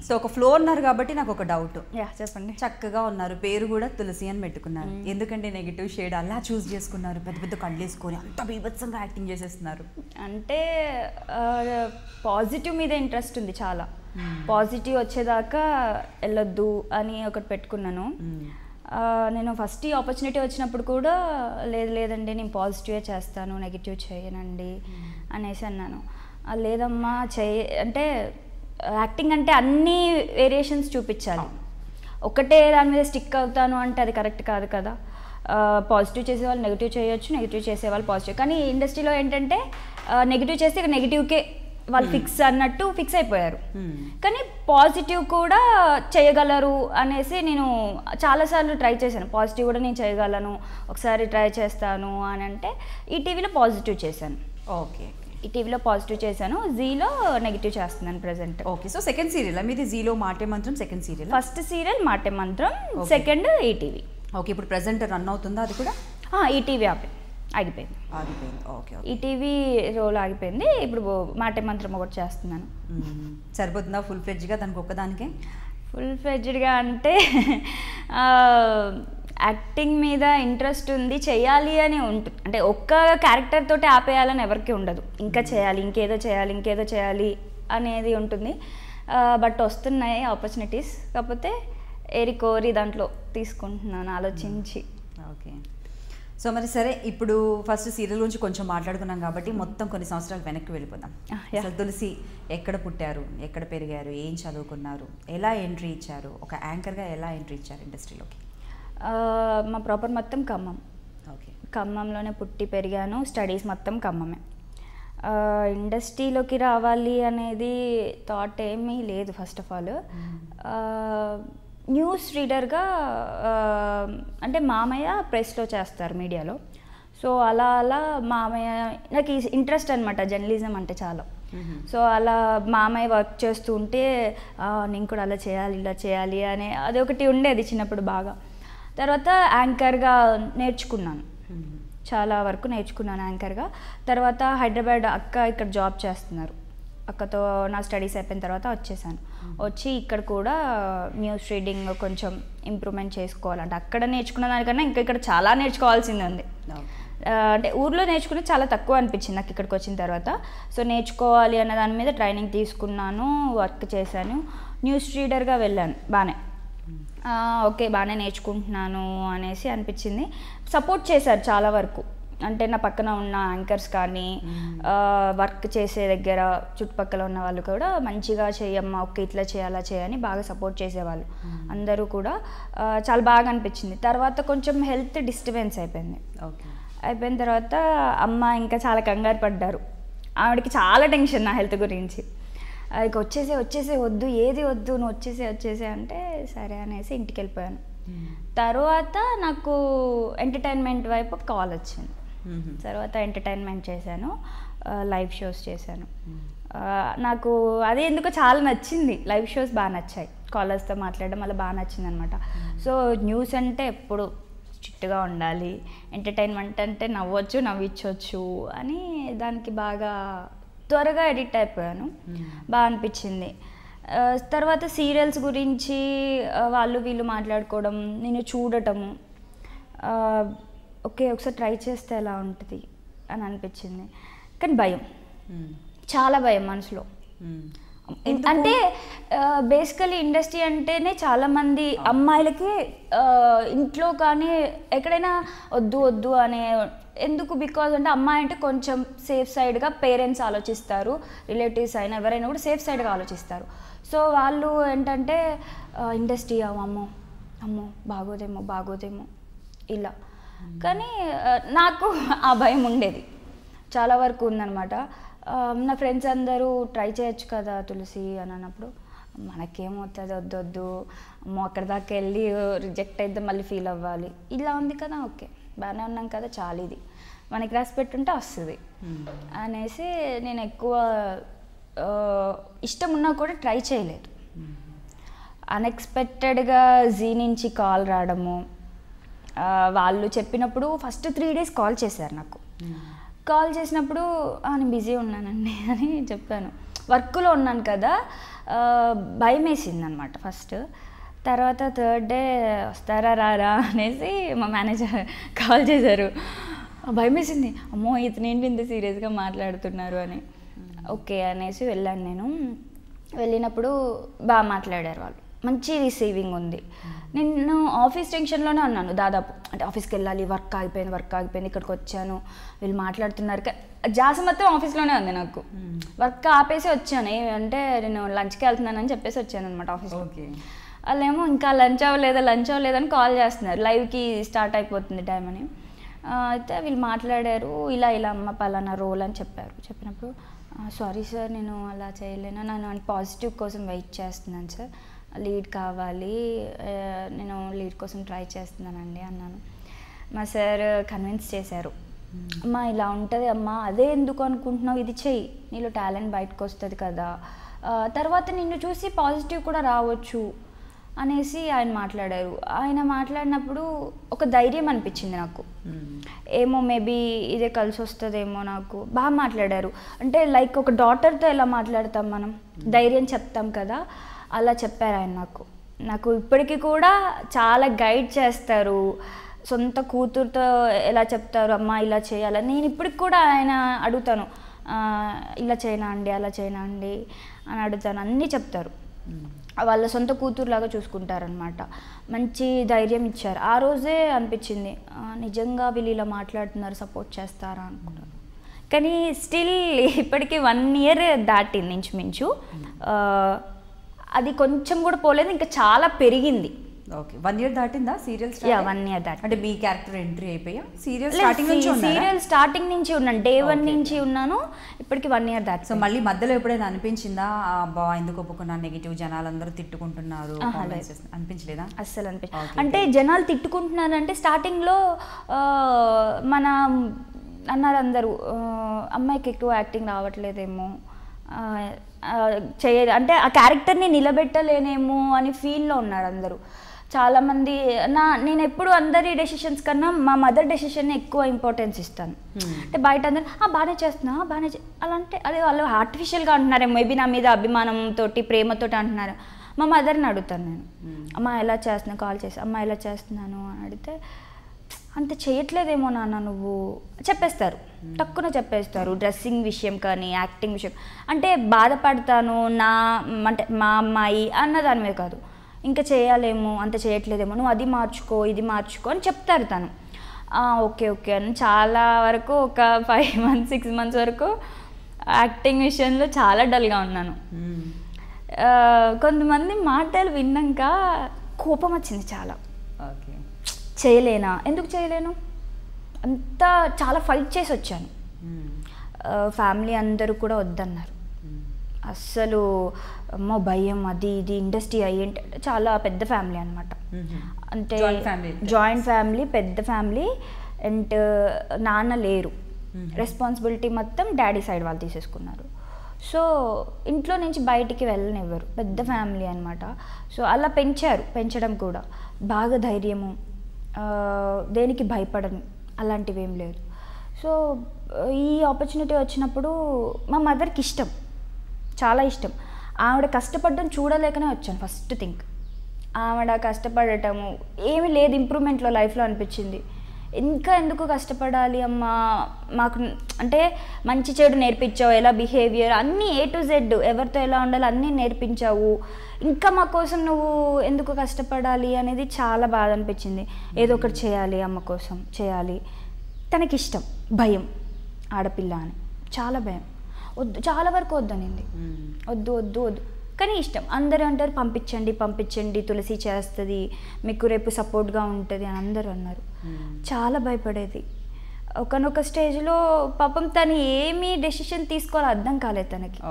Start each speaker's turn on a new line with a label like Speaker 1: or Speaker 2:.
Speaker 1: So ఒక flow ఉన్నారు కాబట్టి నాకు ఒక డౌట్.
Speaker 2: యా చెప్పండి.
Speaker 1: చక్కగా ఉన్నారు, పేరు కూడా తులసి అని పెట్టుకున్నారు. ఎందుకంటే నెగిటివ్ షేడ్ అలా చూస్ చేసుకున్నారు? పెద్ద పెద్ద కళ్ళు వేసుకొని అంత బీభత్సంగా యాక్టింగ్ చేసేస్తున్నారు.
Speaker 2: అంటే పాజిటివ్ మీద ఇంట్రెస్ట్ ఉంది చాలా. పాజిటివ్ వచ్చేదాకా వెళ్ళొద్దు అని ఒకటి పెట్టుకున్నాను. నేను ఫస్ట్ ఈ ఆపర్చునిటీ వచ్చినప్పుడు కూడా లేదండి నేను పాజిటివే చేస్తాను, నెగిటివ్ చేయనండి అనేసి అన్నాను. లేదమ్మా అంటే యాక్టింగ్ అంటే అన్ని వేరియేషన్స్ చూపించాలి, ఒకటే దాని మీద స్టిక్ అవుతాను అంటే అది కరెక్ట్ కాదు కదా. పాజిటివ్ చేసేవాళ్ళు నెగిటివ్ చేయొచ్చు, నెగిటివ్ చేసేవాళ్ళు పాజిటివ్. కానీ ఇండస్ట్రీలో ఏంటంటే నెగిటివ్ చేస్తే ఇక నెగిటివ్కే వాళ్ళు ఫిక్స్ అన్నట్టు ఫిక్స్ అయిపోయారు. కానీ పాజిటివ్ కూడా చేయగలరు అనేసి నేను చాలాసార్లు ట్రై చేశాను. పాజిటివ్ కూడా నేను చేయగలను, ఒకసారి ట్రై చేస్తాను అని అంటే ఈ టీవీలో పాజిటివ్ చేశాను.
Speaker 1: ఓకే,
Speaker 2: ఈ టీవీలో పాజిటివ్ చేశాను, జీలో నెగిటివ్ చేస్తున్నాను present.
Speaker 1: Okay, so second serial మీది జీలో మాటే మంత్రం సెకండ్ సీరియల్?
Speaker 2: ఫస్ట్ సీరియల్ మాటే మంత్రం, సెకండ్ ఈటీవీ.
Speaker 1: ఓకే, ఇప్పుడు ప్రెసెంట్ రన్ అవుతుందా అది కూడా?
Speaker 2: ఈటీవీ ఆగిపోయింది.
Speaker 1: ఓకే,
Speaker 2: ఈటీవీ రోల్ ఆగిపోయింది. ఇప్పుడు మాటే మంత్రం ఒకటి చేస్తున్నాను.
Speaker 1: సరిపోతుందా ఫుల్ ఫ్లెడ్జ్గా దానికి ఒక్కదానికే?
Speaker 2: ఫుల్ ఫ్లెడ్జ్డ్గా అంటే యాక్టింగ్ మీద ఇంట్రెస్ట్ ఉంది, చేయాలి అని ఉంటుంది. అంటే ఒక్క క్యారెక్టర్ తోటి ఆపేయాలని ఎవరికి ఉండదు, ఇంకా చేయాలి, ఇంకేదో చేయాలి అనేది ఉంటుంది. బట్ వస్తున్నాయి ఆపర్చునిటీస్, కాకపోతే కోరి దాంట్లో తీసుకుంటున్నాను ఆలోచించి.
Speaker 1: ఓకే, సో మరి సరే, ఇప్పుడు ఫస్ట్ సీరియల్ గురించి కొంచెం మాట్లాడుకున్నాం కాబట్టి మొత్తం కొన్ని సంవత్సరాలు వెనక్కి వెళ్ళిపోదాం. తులసి ఎక్కడ పుట్టారు, ఎక్కడ పెరిగారు, ఏం చదువుకున్నారు, ఎలా ఎంట్రీ ఇచ్చారు, ఒక యాంకర్గా ఎలా ఎంట్రీ ఇచ్చారు ఇండస్ట్రీలోకి?
Speaker 2: మా ప్రాపర్ మొత్తం ఖమ్మం.
Speaker 1: ఓకే,
Speaker 2: ఖమ్మంలోనే పుట్టి పెరిగాను, స్టడీస్ మొత్తం ఖమ్మమే. ఇండస్ట్రీలోకి రావాలి అనేది థాట్ ఏమీ లేదు. ఫస్ట్ ఆఫ్ ఆల్ న్యూస్ రీడర్గా, అంటే మామయ్య ప్రెస్లో చేస్తారు, మీడియాలో. సో అలా మామయ్య నాకు ఇంట్రెస్ట్ అనమాట, జర్నలిజం అంటే చాలా. సో అలా మామయ్య వర్క్ చేస్తూ ఉంటే నేను కూడా అలా చేయాలి, ఇలా చేయాలి అనే అది ఒకటి ఉండేది చిన్నప్పుడు బాగా. తర్వాత యాంకర్గా నేర్చుకున్నాను, చాలా వరకు నేర్చుకున్నాను యాంకర్గా. తర్వాత హైదరాబాద్ అక్క ఇక్కడ జాబ్ చేస్తున్నారు, అక్కతో నా స్టడీస్ అయిపోయిన తర్వాత వచ్చేసాను. వచ్చి ఇక్కడ కూడా న్యూస్ రీడింగ్ కొంచెం ఇంప్రూవ్మెంట్ చేసుకోవాలంటే అక్కడ నేర్చుకున్న దానికన్నా ఇంకా ఇక్కడ చాలా నేర్చుకోవాల్సింది ఉంది. అంటే ఊర్లో నేర్చుకునేది చాలా తక్కువ అనిపించింది నాకు ఇక్కడికి వచ్చిన తర్వాత. సో నేర్చుకోవాలి అన్న దాని మీద ట్రైనింగ్ తీసుకున్నాను, వర్క్ చేశాను, న్యూస్ రీడర్గా వెళ్ళాను. ఓకే బాగానే నేర్చుకుంటున్నాను అనేసి అనిపించింది. సపోర్ట్ చేశారు చాలా వరకు, అంటే నా పక్కన ఉన్న యాంకర్స్ కానీ వర్క్ చేసే దగ్గర చుట్టుపక్కల ఉన్న వాళ్ళు కూడా మంచిగా చేయమ్మా, ఓకే ఇట్లా చేయాలా చేయని బాగా సపోర్ట్ చేసేవాళ్ళు అందరూ కూడా. చాలా బాగా అనిపించింది. తర్వాత కొంచెం హెల్త్ డిస్టర్బెన్స్ అయిపోయింది. అయిపోయిన తర్వాత అమ్మ ఇంకా చాలా కంగారు పడ్డారు, ఆవిడకి చాలా టెన్షన్ నా హెల్త్ గురించి. ఇక వచ్చేసే వద్దు, ఏది వద్దు, నువ్వు వచ్చేసే అంటే సరే అనేసి ఇంటికి వెళ్ళిపోయాను. తర్వాత నాకు ఎంటర్టైన్మెంట్ వైపు కాల్ వచ్చింది. తర్వాత ఎంటర్టైన్మెంట్ చేశాను, లైవ్ షోస్ చేశాను. నాకు అది ఎందుకో చాలా నచ్చింది, లైవ్ షోస్ బాగా నచ్చాయి, కాలర్స్తో మాట్లాడడం అలా బాగా నచ్చింది అనమాట. సో న్యూస్ అంటే ఎప్పుడు స్ట్రిక్ట్గా ఉండాలి, ఎంటర్టైన్మెంట్ అంటే నవ్వించవచ్చు అని దానికి బాగా త్వరగా ఎడిట్ అయిపోయాను, బాగా అనిపించింది. తర్వాత సీరియల్స్ గురించి వాళ్ళు వీళ్ళు మాట్లాడుకోవడం, నేను చూడటము, ఓకే ఒకసారి ట్రై చేస్తే ఎలా ఉంటుంది అని అనిపించింది. కానీ భయం, చాలా భయం మనసులో. అంటే బేసికలీ ఇండస్ట్రీ అంటేనే చాలామంది అమ్మాయిలకి ఇంట్లో కానీ ఎక్కడైనా వద్దు అనే, ఎందుకు బికాజ్ అంటే అమ్మాయి అంటే కొంచెం సేఫ్ సైడ్గా పేరెంట్స్ ఆలోచిస్తారు, రిలేటివ్స్ అయినా ఎవరైనా కూడా సేఫ్ సైడ్గా ఆలోచిస్తారు. సో వాళ్ళు ఏంటంటే ఇండస్ట్రీ అమ్మో బాగోదేమో ఇలా. కానీ నాకు ఆ భయం ఉండేది, చాలా వరకు ఉందన్నమాట. నా ఫ్రెండ్స్ అందరూ ట్రై చేయొచ్చు కదా తులసి అని అన్నప్పుడు మనకేమవుతుంది, వద్దు అమ్మో అక్కడ దాకా వెళ్ళి రిజెక్ట్ అయితే మళ్ళీ ఫీల్ అవ్వాలి, ఇలా ఉంది కదా, ఓకే బాగానే ఉన్నాం కదా చాలు, ఇది మనకి రాసి పెట్టుంటే వస్తుంది అనేసి నేను ఎక్కువ ఇష్టం ఉన్నా కూడా ట్రై చేయలేదు. అన్ఎక్స్పెక్టెడ్గా జీ నుంచి కాల్ రావడము, వాళ్ళు చెప్పినప్పుడు ఫస్ట్ 3 days కాల్ చేశారు నాకు. కాల్ చేసినప్పుడు నేను బిజీ ఉన్నానండి అని చెప్పాను, వర్క్లో ఉన్నాను కదా, భయం వేసింది అనమాట ఫస్ట్. తర్వాత థర్డ్ డే వస్తారా రారా అనేసి మా మేనేజర్ కాల్ చేశారు. భయం వేసింది, అమ్మో ఇతను ఏంటి ఇంత సీరియస్గా మాట్లాడుతున్నారు అని. ఓకే అనేసి వెళ్ళాను నేను. వెళ్ళినప్పుడు బాగా మాట్లాడారు వాళ్ళు, మంచి రిసీవింగ్ ఉంది. నేను ఆఫీస్ టెన్షన్లోనే ఉన్నాను దాదాపు, అంటే ఆఫీస్కి వెళ్ళాలి, వర్క్ ఆగిపోయింది, ఇక్కడికి వచ్చాను, వీళ్ళు మాట్లాడుతున్నారు, జాస మొత్తం ఆఫీస్లోనే ఉంది నాకు. వర్క్ ఆపేసి వచ్చాను, అంటే నేను లంచ్కి వెళ్తున్నానని చెప్పేసి వచ్చాను అనమాట ఆఫీస్కి. వాళ్ళేమో ఇంకా లంచ్ అవ్వలేదని కాల్ చేస్తున్నారు, లైవ్కి స్టార్ట్ అయిపోతుంది టైం అని. అయితే వీళ్ళు మాట్లాడారు, ఇలా అమ్మ పలానా రోల్ అని చెప్పినప్పుడు సారీ సార్ నేను అలా చేయలేను, నేను పాజిటివ్ కోసం వెయిట్ చేస్తున్నాను సార్, లీడ్ కావాలి, నేను లీడ్ కోసం ట్రై చేస్తున్నానండి అన్నాను. మా సార్ కన్విన్స్ చేశారు, అమ్మా ఇలా ఉంటుంది అమ్మా, అదే ఎందుకు అనుకుంటున్నావు, ఇది చెయ్యి, నీలో టాలెంట్ బయటకు వస్తుంది కదా, తర్వాత నిన్ను చూసి పాజిటివ్ కూడా రావచ్చు అనేసి ఆయన మాట్లాడారు. ఆయన మాట్లాడినప్పుడు ఒక ధైర్యం అనిపించింది నాకు, ఏమో మేబీ ఇదే కలిసి వస్తుందేమో నాకు. బాగా మాట్లాడారు, అంటే లైక్ ఒక డాటర్తో ఎలా మాట్లాడతాం మనం, ధైర్యం చెప్తాం కదా, అలా చెప్పారు ఆయన నాకు ఇప్పటికీ కూడా చాలా గైడ్ చేస్తారు. సొంత కూతురుతో ఎలా చెప్తారు, అమ్మ ఇలా చేయాలని. నేను ఇప్పటికి కూడా ఆయన అడుగుతాను, ఇలా చేయనా అండి, అలా చేయనా అండి అని అడుగుతాను, అన్నీ చెప్తారు. వాళ్ళ సొంత కూతురులాగా చూసుకుంటారనమాట. మంచి ధైర్యం ఇచ్చారు. ఆ రోజే అనిపించింది, నిజంగా వీళ్ళు ఇలా మాట్లాడుతున్నారు, సపోర్ట్ చేస్తారా అనుకున్నాను. కానీ స్టిల్ ఇప్పటికీ 1 year దాటింది ఇంచుమించు. అది కొంచెం కూడా పోలేదు, ఇంకా చాలా పెరిగింది.
Speaker 1: ఓకే, 1 year దాటిందా సీరియల్?
Speaker 2: 1 year దాటి.
Speaker 1: అంటే మీ క్యారెక్టర్ ఎంట్రీ అయిపోయా? సీరియల్
Speaker 2: స్టార్టింగ్ నుంచి ఉన్నాను, Day 1 నుంచి ఉన్నాను, ఇప్పటికి 1 year దాటి.
Speaker 1: సో మళ్ళీ మధ్యలో ఎప్పుడైనా అనిపించిందా, బా ఎందుకు ఒప్పుకున్నా, నెగిటివ్ జనాలు అందరూ తిట్టుకుంటున్నారు అనిపించలేదా?
Speaker 2: అస్సలు అనిపించలేదు. అంటే జనాలు తిట్టుకుంటున్నారు అంటే స్టార్టింగ్లో మన అన్నారు అందరూ, అమ్మాయికి ఎక్కువ యాక్టింగ్ రావట్లేదేమో, అంటే ఆ క్యారెక్టర్ని నిలబెట్టలేనేమో అని ఫీల్లో ఉన్నారు అందరూ. చాలామంది నేను ఎప్పుడు అందరి డెసిషన్స్ కన్నా మా మదర్ డెసిషన్ని ఎక్కువ ఇంపార్టెన్స్ ఇస్తాను. అంటే బయట అందరూ బాగానే చేస్తున్నా, అలా అంటే అదే వాళ్ళు ఆర్టిఫిషియల్గా అంటున్నారు, మేబీ నా మీద అభిమానంతో ప్రేమతోటి అంటున్నారు. మా మదర్ని అడుగుతాను నేను, అమ్మ ఎలా చేస్తున్నాను, కాల్ చేసి అమ్మ ఎలా చేస్తున్నాను అని అడిగితే, అంత చేయట్లేదేమో నాన్న నువ్వు చెప్పేస్తారు, తక్కువ చెప్పేస్తారు. డ్రెస్సింగ్ విషయం కానీ యాక్టింగ్ విషయం అంటే బాధపడతాను, అంటే మా అమ్మాయి అన్నదాని మీద కాదు, ఇంకా చేయాలేమో, అంత చేయట్లేదేమో, నువ్వు అది మార్చుకో ఇది మార్చుకో అని చెప్తారు తను. ఓకే అని చాలా వరకు ఒక 5 months 6 months వరకు యాక్టింగ్ విషయంలో చాలా డల్గా ఉన్నాను. కొంతమంది మాటలు విన్నాక కోపం వచ్చింది చాలా. చేయలేనా, ఎందుకు చేయలేను, అంతా చాలా ఫైట్ చేసి వచ్చాను. ఫ్యామిలీ అందరూ కూడా వద్దన్నారు అస్సలు, అమ్మో భయం, అది ఇది, ఇండస్ట్రీ అయ్యేంటే చాలా పెద్ద ఫ్యామిలీ అనమాట. అంటే జాయింట్ ఫ్యామిలీ, పెద్ద ఫ్యామిలీ, అండ్ నాన్న లేరు, రెస్పాన్సిబిలిటీ మొత్తం డాడీ సైడ్ వాళ్ళు తీసేసుకున్నారు. సో ఇంట్లో నుంచి బయటికి వెళ్ళనివ్వరు, పెద్ద ఫ్యామిలీ అనమాట. సో అలా పెంచడం కూడా బాగా ధైర్యము, దేనికి భయపడను, అలాంటివి ఏం లేదు. సో ఈ ఆపర్చునిటీ వచ్చినప్పుడు మా మదర్కి ఇష్టం, చాలా ఇష్టం. ఆవిడ కష్టపడడం చూడలేకనే వచ్చాను. ఫస్ట్ థింగ్ ఆవిడ కష్టపడటము ఏమీ లేదు ఇంప్రూవ్మెంట్లో లైఫ్లో అనిపించింది. ఇంకా ఎందుకు కష్టపడాలి అమ్మా, మాకు అంటే మంచి చెడు నేర్పించావు, ఎలా బిహేవియర్ అన్నీ A to Z, ఎవరితో ఎలా ఉండాలి అన్నీ నేర్పించావు, ఇంకా మా కోసం నువ్వు ఎందుకు కష్టపడాలి అనేది చాలా బాధ అనిపించింది. ఏదో ఒకటి చేయాలి, అమ్మ కోసం చేయాలి. తనకి ఇష్టం, భయం, ఆడపిల్ల అని చాలా భయం, వద్దు, చాలా వరకు వద్దనింది, వద్దు కానీ ఇష్టం. అందరూ అంటారు పంపించండి, తులసి చేస్తుంది, మీకు రేపు సపోర్ట్గా ఉంటుంది అని అందరూ అన్నారు. చాలా భయపడేది. ఒకనొక స్టేజ్లో పాపం తను ఏమీ డెసిషన్ తీసుకోవాలో అర్థం కాలేదు తనకి.